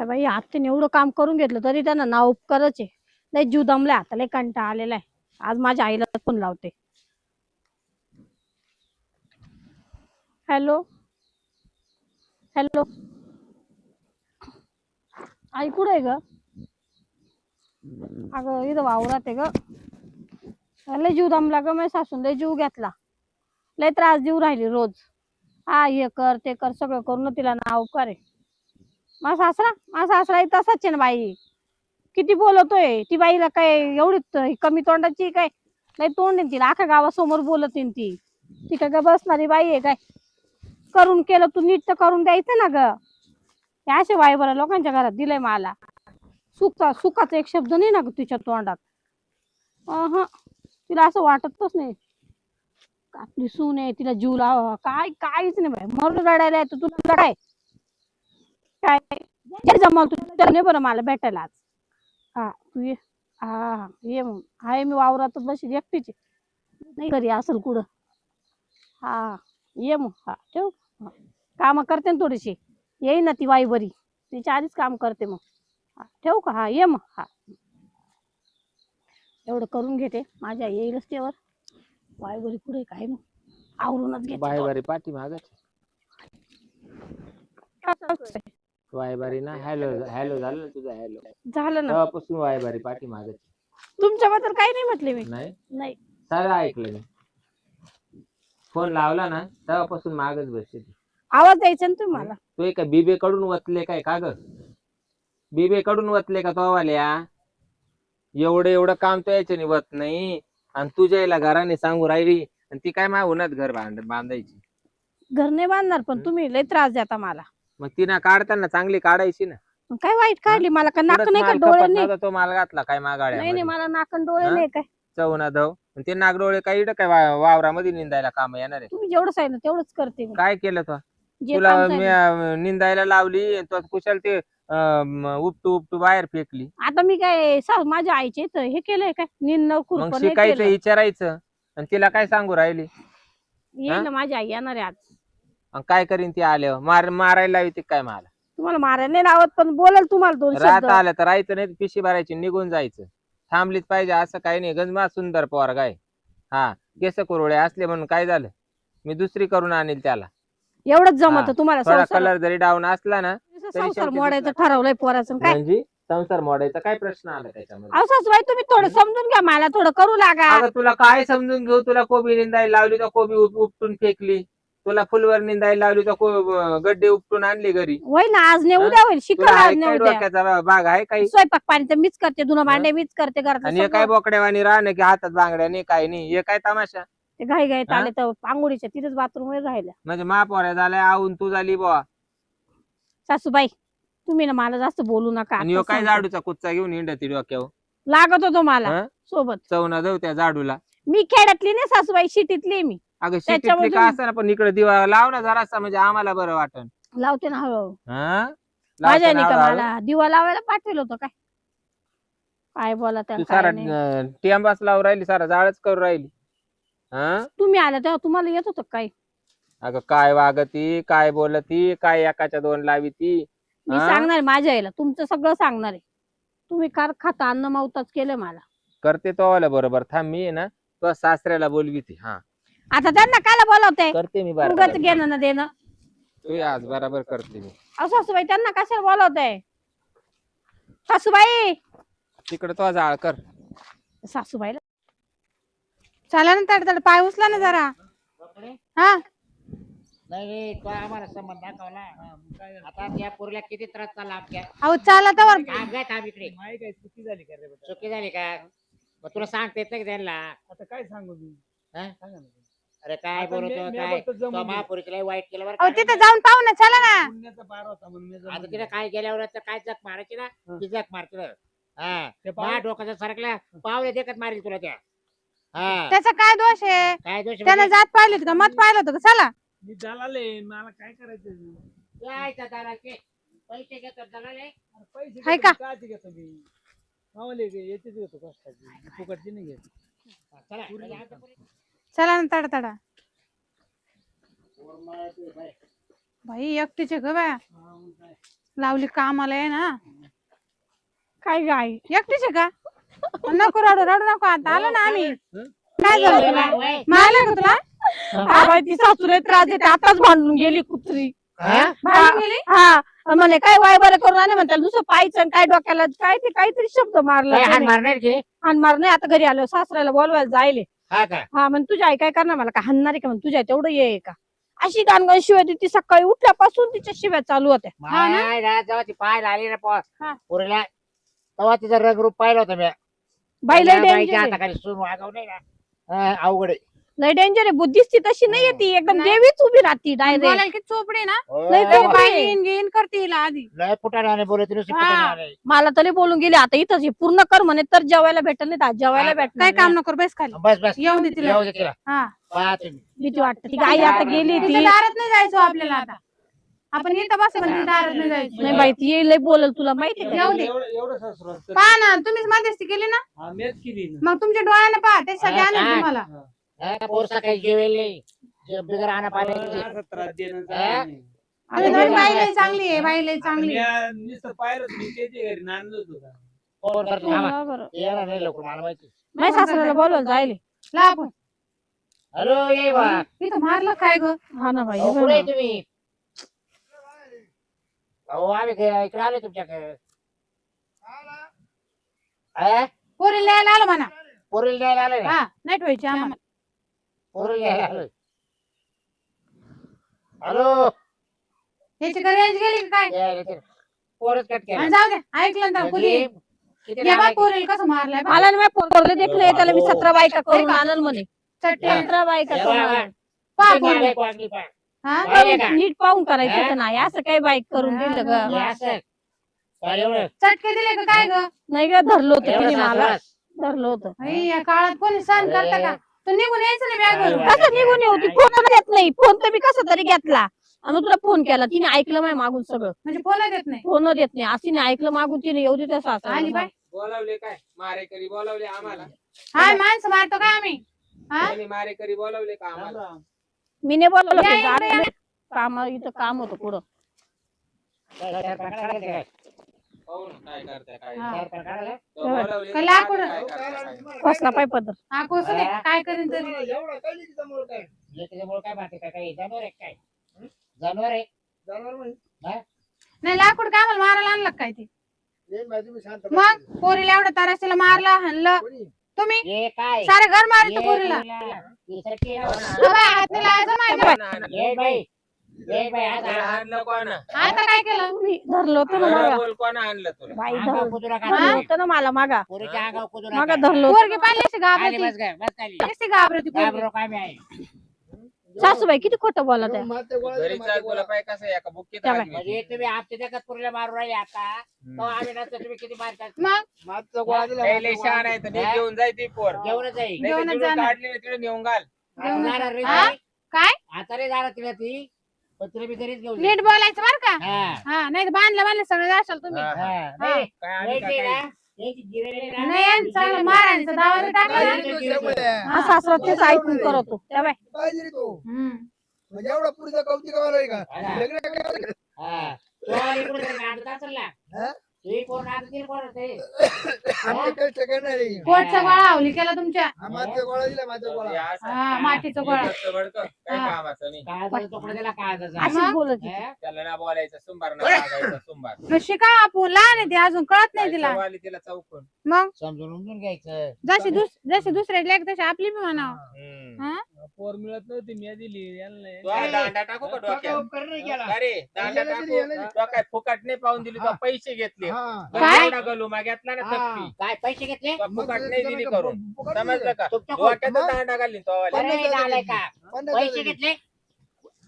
काय बाई आत्याने एवढं काम करून घेतलं तरी त्यांना नाव उपकारच आहे. लय जीव दमलाय आता, लय कंटाळा आलेला आहे. आज माझ्या आईला फोन लावते. हॅलो हॅलो, आई कुठे आहे ग? अगं इथं वावरात आहे ग. लय जीव दमला ग, माझ्या सासून लय जीव घेतला, लय त्रास देऊ राहिली रोज. हा हे कर ते कर सगळं करून तिला नाव करे. माझा सासरा तसाच आहे ना बाई, किती बोलतोय ती बाईला, काय एवढी कमी तोंडाची काय? लय तोंड आहे तिला, अख्या गावासमोर बोलत ती. ती काय बसणारी बाई आहे काय? करून केलं तू नीट तर करून द्यायचं ना ग. हे असे वाईबरा लोकांच्या घरात दिलंय मला. सुखाचा एक शब्द नाही ना ग तिच्या तोंडात. तिला असं वाटतच नाही आपली सून आहे, तिला जीव लावा काय काहीच नाही बाई. मरून रडायला येतो तुला काय काय जमल तुझ्या नाही बरं मला भेटायला आज. हा तू ये, हा ये मग. आहे मी वावरातच बशी एकटीची, नाही घरी असेल कुठं. हा ये मग. हा ठेव, काम करते ना थोडीशी, येईन ना ती वाई बरी, तिच्या आधीच काम करते मग. हा ठेवू का? हा ये मग. हा एवढं करून घेते, माझ्या येईलच तेवर. वाई बरी पुढे काय मग आवरूनच घेते. वाई बरी पाठी मागच वायबारी ना. हॅलो हॅलो झालं तुझं? हॅलो झालं ना. तेव्हापासून वायबारी पाठी मागच. तुमच्याबद्दल काही नाही म्हटले मी. नाही नाही सारं ऐकलं मी. फोन लावला ना तेव्हापासून मागच बसते. आवाज द्यायचा ना तुम्हाला. तू एका बीबे कडून वतले काय का ग? बीबे कडून वतले का तो वाल्या? एवढं काम तो यायचं वत नाही, आणि तुझ्या याला घराने सांगू राहिली, आणि ती काय माय उन्हात घर बांधायची. घर नाही बांधणार, पण तुम्ही लय त्रास देता मला. मग तिनं काढताना चांगली काढायची ना. काय वाईट काढली? मला का नाक नाही का डोळे नाही? तो माल घातला काय मागाळ्या? नाही मला नाक डोळे नाही काय? चवना दव ते नागडोळे काही काय वावरामध्ये निंदायला काम येणार आहे? तुम्ही जेवढं सांगितलं तेवढंच करते मी. काय केलं तो? जे तुला काम सांगितलं. निंदायला लावली, तो कुशल ते उपटू बाहेर फेकली. आता मी काय माझ्या आईचे हे केलंय काय? निंद मग खुरपण शिकायचं, विचारायचं, आणि तिला काय सांगू राहिली? येईल ना माझी आई येणार आहे आज. काय करीन ती आल्यावर? मारायला लावी काय मला? तुम्हाला मारायला नाही लावत, पण बोलाल तुम्हाला दोन शब्द. रात आलं तर राहायचं, नाही पिशी भरायची निघून जायचं. थांबलीच पाहिजे असं काही नाही. गंजमा सुंदर पोरगा आहे. हा केस कुरवळे असले म्हणून काय झालं? मी दुसरी करून आणील त्याला. एवढंच जमत तुम्हाला? थोडा कलर जरी डाऊन असला ना संसार मोडायचं ठरवलंय पोराचं काय? म्हणजे संसार मोडायचा काय प्रश्न आला त्याच्यामध्ये? अहो सासूबाई तुम्ही थोडं समजून घ्या, मला थोडं करू लागा. अगं तुला काय समजून घेऊ? तुला कोबी निंदायला लावली तर कोबी उपटून फेकली. तुला फुलवर निंदायला लावली तर गड्डे उपटून आणली घरी. होय ना, आज नाही उद्या होईल. शिकला आज नाही उद्या. डोक्याचा भाग आहे काही? स्वयंपाक पाणी तर मीच करते, धुणं भांडे मीच करते घरात. आणि हे काय बोकड्यावानी राहणं की हातात बांगड्या नाही काय नाही? हे काय तमाशा? ते घाई घाईत आले तर आंघोळीच्या तिथेच बाथरूम मध्ये राहिल्या. म्हणजे महापौऱ्या झाल्या आऊन तू झाली बुवा. सासूबाई तुम्ही ना मला जास्त बोलू नका. आणि ह्यो काय झाडूचा कुच्चा घेऊन हिंडती डोक्यावर? लागत होतो मला सोबत. चवना देऊ त्या झाडूला. मी खेड्यातली नाही सासूबाई, शिटीतली मी. अगं शेतीतली का असं ना, पण इकडे दिवा लाव ना जरासा, म्हणजे आम्हाला बरं वाटन. लावते ना हळूहळू. माझ्या नाही का मला दिवा लावायला पाठवलं होतं काय? काय बोला त्या सारा टेंबाच लावून राहिली, सारा जाळच करू राहिली. तुम्ही आला तेव्हा तुम्हाला येत होतं काय? अगं काय वागती, काय बोलती, काय एकाच्या दोन लावी ती. मी सांगणार माझ्या आईला, तुमचं सगळं सांगणार आहे. तुम्ही कार खाता अन्न मावताच केलं मला. करते तो वाला बरोबर. थांब मी ना तो सासऱ्याला बोलवी ती. आता त्यांना कायला बोलवते? करते मी उगाच घेणं ना देणं. तू आज बरोबर करते मी. सासूबाई त्यांना कशाला बोलवते? सासूबाई तिकडे तो जाळ कर. सासूबाईला चला ना तडतड, पाय उचला ना जरा. हा नाही तो आम्हाला संबंध दाखवला. आता त्या पोरीला किती त्रास झाला आपल्या. अहो चला तर थांब इकडे. चुकी झाली का रे बेटा? चुकी झाली का? मग तुला सांगता येत नाही त्यांना? आता काय सांगू मी? सांगा ना. अरे काय बोलतो काय? तो महापुरुषला वाईट केलं बरं. अहो तिथे जाऊन पाहू ना, चला ना. पुण्याचा पार होता म्हणून मी आता तिने काय गेल्यावर काय जग मारायची ना, ती जग मारते ना. हा डोक्याचा सरकला पावले देखत मारेल तुला त्या. हा त्याचा काय दोष आहे? काय दोष त्याने जात पाहिलीत का, मत पाहिलं होतं का? चला. मी दलाले, मला काय करायचं? यायचा दलालचे पैसे घेतो दलाले. पैसे हाय का? काय घेतो मी? मावले याचेच घेतो कष्टाची, फुकटची नाही घेत. चला ना तडतडा. बाई एकटीचे ग बाया. लावली कामाला आहे ना. काय गाय एकटीच आहे का? नको रडू रडू नको, आता आलो ना आम्ही. काय झालं तुला? मारलं का तुला? ती सासूला त्रास देते, आताच भांडून गेली कुत्री. भांडून गेली? हा म्हणे काय वाय बरं करून आणि म्हणतात दुसरं पाहायचं आणि काय डोक्याला काय ते काहीतरी शब्द मारला काय हात त्याने. मारणार की आणि मार नाही, आता घरी आलो सासऱ्याला बोलवायला जायले. हा का हा म्हण तुझ्या आई काय करणार, मला काय हाणणार आहे का म्हण, तुझ्या आई तेवढं ये का. अशी गाणगाण शिवाय ती सकाळी उठल्यापासून तिच्या शिव्या चालू होत्या. माय ना जेव्हा ती पाहायला आली ना हा. पोरीला तेव्हा तिचा रंगरूप पाहिलं होतं मी. बाई लय बाईच्या डेंजर आहे, हाताखाली सून वागव नाही ना. अवघड आहे. लय डेंजर आहे. बुद्धिस्ती तशी नाही ती एकदम नाही. देवीच उभी राहती डायरेक्ट. बोलायला की चोपडी ना. हो, लय तरी चोपडी. बाई येईन घेईन करते हिला आधी. लय फुटाने बोलत नुसती हा. फुटाणे. मला तरी बोलून गेले आता इथंच हे पूर्ण कर म्हणे तर जेवायला भेटल नाही तर आज जेवायला हा. भेटणार काय काम नको, बस खाली. बस बस येऊ दे तिला. येऊ दे तिला. हा, पहा तुम्ही. भीती वाटते. ती आई आता गेली तिच्या ती. दारात नाही जायचो आपल्याला आता. आपण इथं बस, पण तिच्या दारात नाही जायचं. नाही बाई ती लय बोलल तुला माहिती का. येऊ दे. एवढं सासू असतं. पहा ना, तुम्हीच मध्यस्थी केली ना. हा, मीच केली ना. मग तुमच्या डोळ्यानं पहा, ते सगळे हा, आणेल हा. तुम्हाला. हा, पोर सकाळी जेवेल नाही. बिगर आणा पाण्याची. असा त्रास देणं हा? चांगलं नाही. तुम्ही आता दोन गेली. बाई लय चांगली आहे, बाई लय चांगली आहे. मी नुसतं पाहिलं मी त्याच्या घरी नांदलो होतो का. फोन करतो थांबा. हा, बरं. येणार नाही लवकर मला माहिती. माझ्या सासऱ्याला बोलवायला जायले. ला आपण. हॅलो ये बा. इथं मारलं काय ग? हा ना बाई अहो, हे कुठे आहे बघ. तुम्ही? अहो आम्ही इकडे आलो तुमच्याकडे. पोरीला न्यायला आलो म्हणा. पोरीला न्यायला आलोय ना. हा, नाही ठेवायची आम्हाला. पोरीला न्यायला आलोय. हॅलो ह्याची का रेंज गेली का काय? यायला ते. पोरच कट केला. आणि जाऊ दे, ऐकलं ना पोरी. म्हणजे किती या बा नालायक आहे. पोरीला कसं मारलंय बा. मला नाही पोरले देखले त्याला मी 17 बायका करून आणल म्हणे. चट्टे. 17 बायका या करून बा, आणल. पहा किती पोरी. नालायक वागली पहा. हा? पाहिलं का? नीट पाहून करायचं तर नाही असं काही बाईक करून दिलं ग. हे असं. काय एवढं? चटके दिले का काय ग? नाही ग धरलं होतं एवढं तिने मला. सासू. धरलं होतं. आई, या काळात कोणी सहन करता का? तू निघून यायचं नाही बॅग भरून. कसं निघून येऊ ती फोन देत नाही. फोन तर मी कसा तरी घेतला आणि मग तुला फोन केला तिने ऐकलं माय मागून सगळं. म्हणजे फोन देत नाही. फोन देत नाही असीने ऐकलं मागून तिने येऊ दे त्या आली सासऱ्याला. बाय. बोलावले काय मारेकरी बोलावले आम्हाला. हाय, माणसं मारतो काय आम्ही? हा? कोणी मारेकरी बोलावले का आम्हाला. मी नाही बोलवलं या, ते या, जात नाही. काम इथं काम होतं पुढं. काय काढायचं काय? पाहू ना काय करताय काय हा. नाही. काय काढायचं? तो बोलावले काय का लाकूड? काय करताय काय. कसला पाय पदर. हा, कोसू दे. काय करीन तरी. एवढं काय लिहिलं त्यामुळं काय? हे त्याच्यामुळे काय माहिती का काही जनावर आहे काय? जनावर आहे. जनावर म्हणजे? नाही, लाकूड काय आम्हाला मारायला आणलं का काय ते? ये माझी मी शांत बस. मग पोरीला एवढं ताराशीला मारलं, हाणलं. कोणी? तुम्ही हे काय? सारे घर मारत हे पोरीला. तुला. हे साठी आहे. हा बाई, हात नाही लावायचं माहिती बाई. कोण आणलं? हे बाई. हे बाई आज तुला आणलं कोण. आता काय केलं? मी धरलं होतं ना बरं मागा. बोल कोण आणलं तुला. बाई अंगावर कुदुरा धरलं काढ. होतं ना मला मागा. पोरीच्या अंगावर कुदुरा मागा काढ. धरलं होतं. पोरगी पाहिली अशी खाली घाबरती. बस काय, बस खाली. अशी घाबरती पोरगी. घाबरो काय मी आहे. सासूबाई किती खोटं बोलत आहे. येऊन माते गोळा दिला, घरी माते चाल तुला गोळा. पाय कसं आहे, एका बुक्कीत त्या बाई. आग म्हणजे मिळते. तुम्ही आमच्या जगात पोरीला मारून राहिले आता. तो आम्ही नसतो तुम्ही किती मारतात. मग मातेचा गोळा दिला, लय माते लय गोळा शहाणा आहे तर नीट घेऊन जाय ती पोर. जेवणच आहे. नाही तर घेऊनच तिकडून जाणार. काढली तिकडे नेऊन घाल. घेऊन जाणार रे हा? ती. काय? आता रे जाणार तिला ती. पण तुला मी घरीच घेऊन नीट बोलायचं बरं का? हा. हा, नाही तर बांधलं सगळं जाशाल तुम्ही. हा, हा. हा. नाही. काय आम्ही यायची काय- ना, यायची गिरेली ना. नाही यांचं मारायचं दावा टाकला ना. काय दिली त्यामुळे? हा सासरा तेच ऐकून करतो त्या बाई. काय दिली तो? हम्म. म्हणजे एवढा पुरीचा कौतिक वाला आहे का? हा. लग्न काय करायचं? हा. तो इकडून तरी नांदत असेल ना. हा? ही पोर नांदतील कोण ते? आमचे कष्ट करणारे. पोटचा गोळा हावली केला तुमच्या. हा, माते गोळा दिला, माते हे गोळा. असं. हा, मातीचा हे गोळा. फक्त बडकं, काही हा. कामाचं नाही. काय झालं तुकडं दिला काय झालं? अशीच बोलत होती. हा? त्याला ना बोलायचं सुंबार ना वागायचं सुंबार. मग शिका आपण, लहान आहे ती अजून कळत नाही तिला. वाली तिला चौकून. मग समजून उमजून घ्यायचं. जशी दुसऱ्या लेख तशी आपली बी म्हणावं. हम्म. हा? पोर मिळत नव्हती, मी दिली यांना नाही. तू हा दांडा टाकू का डोक्यात. उपकार नाही केला. अरे दांडा याला टाकू दिली, याला दिली. तो काय फुकट नाही पाहून दिली तो हा. पैसे घेतले. हा. काय? एवढा गलुमा घेतला ना हा. थप्पी. काय पैसे घेतले? तो फुकट नाही दिली मग करून. फुकट समजलं दिली. का तुमच्या डोक्यात मग? दांडा घालली तो वाली. अरे नालाय का? 50,000 पैसे दिली. घेतले?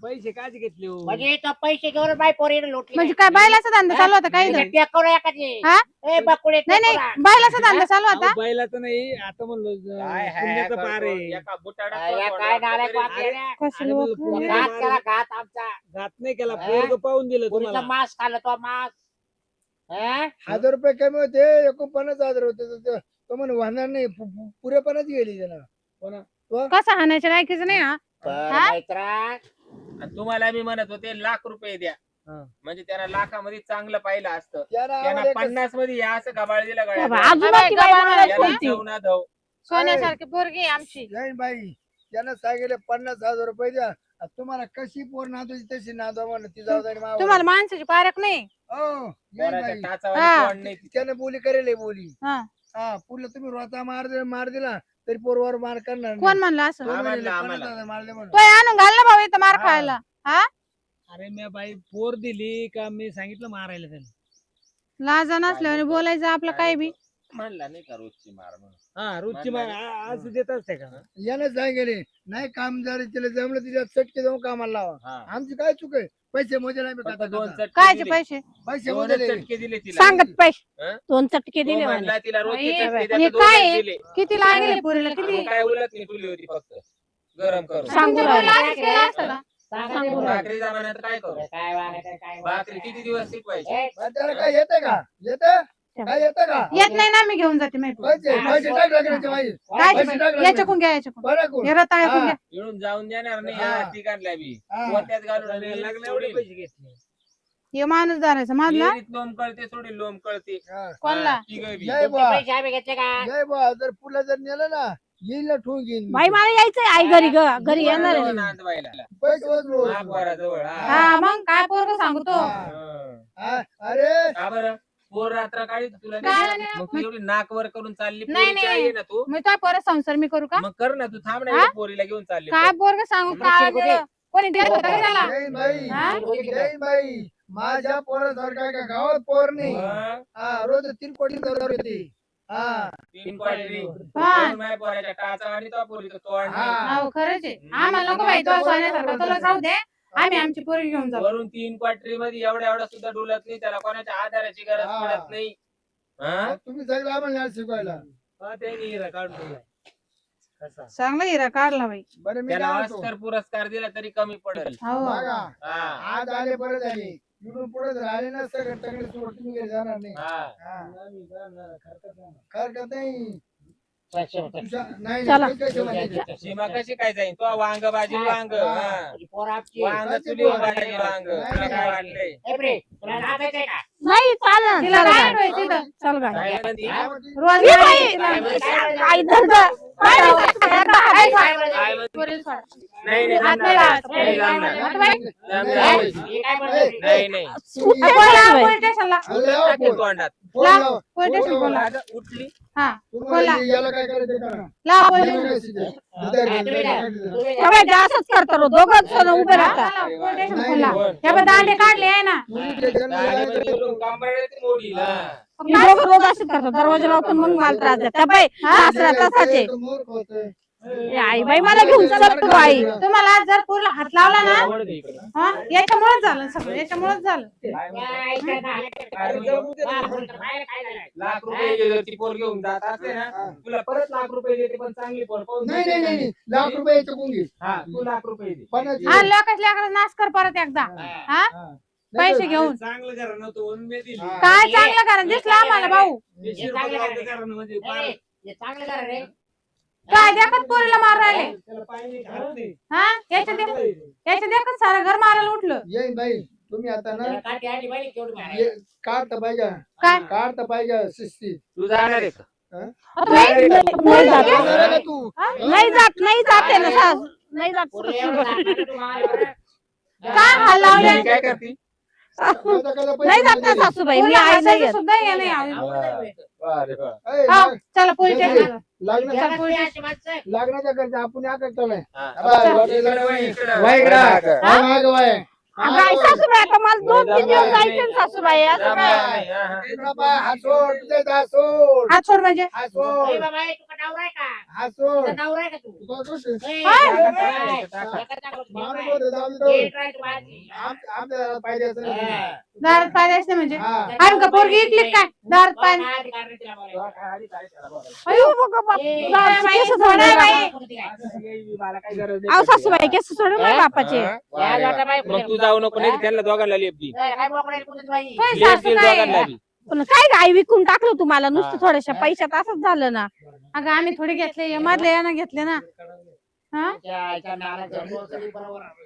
पैसे काय घेतले हो? म्हणजे तो पैसे घेऊन बाय पोरीने लोटली. म्हणजे काय बायलाचा धंदा चालू होता काय इथं? टेकवलं एखादी. हा? ए बकुळे नाही नाही, टेकवला. बायलाचा धंदा चालू होता. अहो, बैलाचं नाही आता म्हणलो काय हाय पुण्याचं पार करतो, आहे. एका बुटाडा या काय नालायक वागले रे. कसं आणि लोक. म्हणलं पुण्याचं घात पार केला आहे. घात आमचा. घात नाही केला, हा? पोरगं पाहून दिलं पुरीचा तुम्हाला. मांस खाल्लं तो मांस. हा? 1,000 रुपये कमी होते, 49,000 होते. तो म्हणे वाहणार नाही, पुरेपणच गेली त्याला. कसं हाणायच्या लायकीचं नाही हा. पण हा? मैत्रा, आणि तुम्हाला मी म्हणत होते लाख रुपये द्या म्हणजे त्यांना लाखामध्ये चांगलं पाहिलं असतं. त्याला त्यांना आम्हाला एकच- 50 मध्ये या असं गबाळ दिलं अजून गळ्यात. ती बाई मला याला बोलती. चवना धव. सोन्यासारखी पोरगी आहे आमची. जैन बाई त्यानं सांगितले 50,000 रुपये द्या आता तुम्हाला कशी पोर नांदवायची तशी नांदवा म्हणलं ती जबाबदारी मावा. तुम्हाला माणसाची पारख नाही. हो जैन पोराच्या बाई टाचावाली हा. तोंड नाही तिचं. त्यानं बोली करेल बोली हा. हा पुढलं तुम्ही रोता मार दिला तरी पोरवर मार करणार नाही. कोण म्हणलं असं? कोण म्हणले आम्हाला. 50,000 मारले म्हणून तो आणून घाल ना भाऊ इथं मार खायला. हा अरे मी बाई पोर दिली का मी सांगितलं मारायला त्याला. लाजा नसल्याने बोलायचं आपलं काय बी. म्हणला नाही का रोजची मार म्हणून. हा रोजची आज देत असते का? यानं सांगितले नाही काम जर तिला जमलं तिच्या चटके जाऊन कामाला लावा हा. आमची काय चूक आहे पैसे मोजायला आम्ही फक्त खाता 2 खाता. चटके कायचे दिले. पैसे? पैसे 2च मोजले चटके दिले तिला. सांगत पैसे हं? 2 चटके तो दिले म्हणे. म्हणला तिला रोजचे हे चटके हे द्या, तर काय 2च आहे? दिले. किती लागले पोरीला? किती? मग काय उलट नाही तुली होती फक्त गरम करून. सांगू तुमच्या राहिला. पोरीला असंच केलं असतं का? सांगू राहिला. भाकरी जमान्यात काय करू? काय वागायचं काय भाकरी किती दिवस शिकवायची? वागायचं? त्याला काय येतं का येतं काय येतं का येत नाही ना, मी घेऊन जाते माहिती. पैसे पैसे टाक लागण्याचे बाई काय पैसे टाक याच्याकून घ्या, याच्याकून. बरं कोण हे रताळ्याकून घ्या. येऊन जाऊन देणार नाही हा. या ठिकाणला बी. हा. पोत्यात घालून आणि लागले एवढे पैसे घेतले. हे माणूस धरायचा माझला. विहिरीत लोंब कळते सोडी लोंब कळते. हा. कोणला? हा, तिघं बी. जय तुमचे बा पैसे आम्ही घेतले का? जय बा जर पुला जर नेलं ना येईल ना ठेवून घेईन बाई मला यायचंय आई घरी येणार आहे. जवळ नांदवायला. पैसे वाचलो. महाद्वाराजवळ. हा. हा मग काय पोरग सांगतो. हा. हं. हा, अरे का बरं पोर रात्र काढी तुला काय नाही? नाही. मग तू एवढी नाक वर करून चालली नाही, पोरीची नाही. आई आहे ना तू. मी तो परत संसार मी करू का? मग कर ना तू थांब ना हा? एवढ्या पोरीला घेऊन चालली काय पोरग सांगू मग काय शिकू दे. दिलं? कोणी देत होतं का त्याला? जय बाई हा? जय बाई माझ्या पोरासारखा का गावात पोर नाही मग हा रोज 3 कोटी दर होती हा 3 क्वाटरी. हा. दोन माझ्या पोराच्या टाचा आणि तो पोरीचं तोंड नाही. हा. हो खरंच आहे. आम्हाला नको बाई तो सोन्यासारखा. तुला जाऊ दे, आम्ही आमची पोरगी घेऊन जाऊ. वरून 3 क्वाटरी मध्ये एवढा सुद्धा डुलत नाही त्याला कोणाच्या आधाराची गरज हा. पडत नाही. हा? तुम्ही सगळं आम्हाला नाही शिकवायला हा, त्यांनी हिरा काढून दिलाय. कसा? चांगला हिरा काढला बाई. बरं मी त्याला काय म्हणतो? ऑस्कर पुरस्कार दिला तरी कमी पडेल. हो. बघा हा. आज आले परत आले इकडून पुढे जर आले ना सगळं तगडे सोड तुम्ही घरी जाणार नाही हा. हा. आम्ही जाणार, खर्चात जाणार. हरकत नाही पैसे नाही चला. नाही, पैसे म्हणायचे. सीमा कशी काय जाईल तो वांग भाजी वांग. हा. पोर आमची. वांग कशी चुली पोरं? भाजी वांग. तुला काय वाटलंय? ए प्रे, तुला नाचायचंय का? नाही चालेल तिला चल काय गाय. ठेवायचं इथं? चल गाय. काय म्हणती? काय म्हणते? रोज ये नाही. बाई. आई धर गं. काय आई नाही. धर. काय काय नाही. म्हणती? पोरीला सोड. नाही नाही हात जमणार. नाही लावायचं. नाही जमणार. आता बाई, जमणार. हे काय म्हणतो? नाही नाही उठते पोरं लाव बाई. पोलीस स्टेशनला. अरे लावा टाकेल फोन. तोंडात. फोन लाव. लावा. पोलीस स्टेशन फोन बोला. लावा. अगं, उठली. हा तुम्हाला बोला. याला काय करायचं करा. लाव पोलीस याला काय स्टेशन. शिकायचं? इथं हा, तुम्ही द्या. घरी. तुम्ही त्या द्या. बाई ते असंच करतात रो. दोघंच जण उभे राहतात. लाव, पोलीस स्टेशन नाही, बोला. नाही. त्या बाई दांडे काढले आहे ना. पोलीस स्टेशनला दाढीमध्ये जायचं. उडून कंबरड्यात मोडील. हा. ही दोघं रोज असंच करतात. दरवाजा लावून मग मला त्रास देतात. त्या बाई सासरा तसाचे. तो मूर्ख होतोय. ए आई बाई मला घेऊन चल आई. तुम्हाला जर पोरीला हात लावला ना, आवड दे इकडं. हा याच्यामुळेच झालं सगळं. याच्यामुळेच झालं. काय इकडे झालं? अरे जाऊ दे. हा, बोल तर बाहेर काय झालं? लाख रुपये जर ती पोर घेऊन जात असते ना तुला परत लाख रुपये देते पण चांगली पोर पाहून नाही देते. नाही नाही लाख रुपये चुकून घे हा तू लाख रुपये दे. पन्नास हा लोकच लेकरं नाश कर परत एकदा. हा पैसे घेऊन. चांगलं घराणं नव्हतं म्हणून मी दिली. हा. काय चांगलं कारण दिसलं आम्हाला भाऊ. ते शिरपतरावचं घराणं म्हणजे नाही, फार- नाही, हे चांगलं झालं रे. काय देखत पोरीला मार राहिले. त्याला पाय नाही घालत नाही. हा याच्या देखत सारं घर मारायला उठलं. येईन बाई तुम्ही आता ना त्याला काठी आली पाहिजे केवढी मारायची. ये- काढता पाहिजे काय काढता पाहिजे शिस्ती तू जाणार आहे का? आता बाई, नाही जात. जाणार आहे का तू नाही जात नाही जाते ना सास. नाही जात. पोरं एवढं झाकलं तू मारायला. काय हाल लावले. मी काय करते? नाही जात ना सासूबाई. मी आई नाही येत. सुद्धा हे नाही आवडत. अरे वा. हा, चला पोलीस स्टेशनला. लग्नाच्या जगात नाही अशी माणसं. लग्नाच्या करता आपण या करतोय हा. बाय. इकडं वळ, इकडं. माग वाय अगं आई सासूबाई आता मला 2-3 दिवस जायचं ना सासूबाई. असं जमणार काय? नाही. हा, हा. हासोड तुझे हासोड हात सोड म्हणजे. ए हासोड बाबा, ए, तुका नवरा आहे का? हासोड तुझा नवरा आहे का तू? तुला कसं? ए, हाय. हाय. टाका. एका जागेवर माणूस ठेव होतं, जाऊ दे आहे. तो. ए, ट्राय तू बाहेरची. आमच्या पाहिजे असं नाही. हा. दारात पाय द्यायचं नाही म्हणजे. हा. आम्ही का पोरगी इकली काय दारात पाय. कोण आहे अधिकार नाही तिला बोलायचं. अयो, बघ बाप. ए, दारात बाई, केस सोडा सोडले बाई. बाई. कोणती काय? मला काही गरज अहो सासूबाई केस सोडले माझ्या बापाचे. या जाता बाई, मग तू जाऊ नको नाही त्यांना दोघांना लेपदी. ए, काय बोकड्या कोणती बाई? होय, लेप सासू दे काय. दोघांना बी. पण काय गाय विकून टाकलं तुम्हाला नुसतं हा. थोड्याशा पैशात असंच झालं ना. अगं आम्ही थोडे घेतले मधले यानं घेतले ना. हा त्या- त्या नाला जमलो सगळी बरोबर आहे.